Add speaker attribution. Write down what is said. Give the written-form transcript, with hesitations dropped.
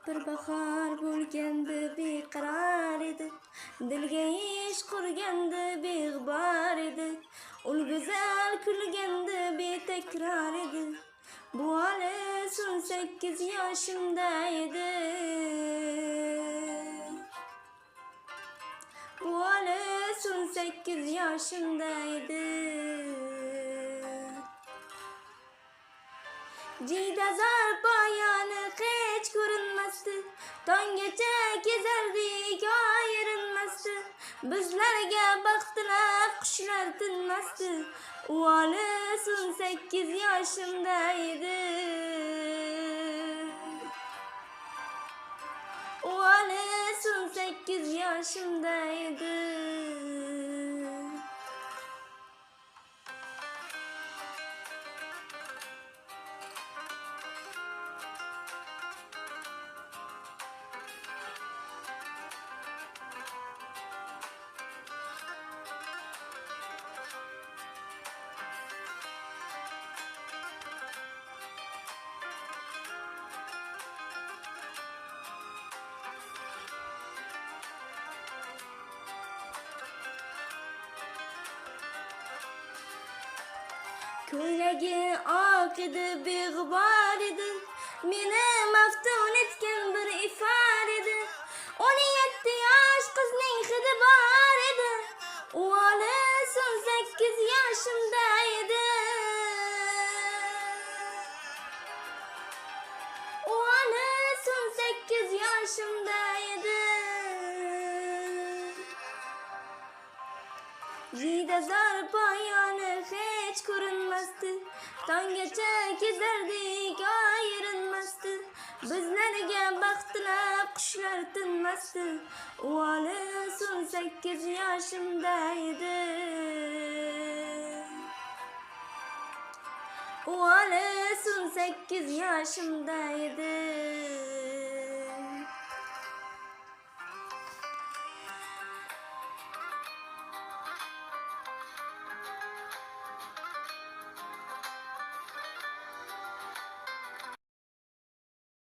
Speaker 1: Bir bahar bo'lganda beqaror edi, dilga ish qurganda beg'ubor edi, ul go'zal kulganda betakror edi. Bu hali 18 yoshimda edi. Bu hali 18 yoshimda edi. Jidazor poyoni hech ko'rinmasdi, tonggacha kezardik ayrilmasdi. Bizlarga baxtlar qushlar tinmasdi. U hali 18 yoshimda edi. U hali 18 yoshimda edi. Ko'ylagi oq edi, beg'ubor edi, meni maftun etgan bir ifor edi. 17 yosh qizning hidi bor edi. U hali 18 yoshimda edi. U hali 18 yoshimda edi. Jidazor poyoni hech ko'rinmasdi, tonggacha kezardik ayrilmasdi. Bizlarga baxtlar qushlar tinmasdi. U hali 18 yoshimda edi. U hali 18 yoshimda edi.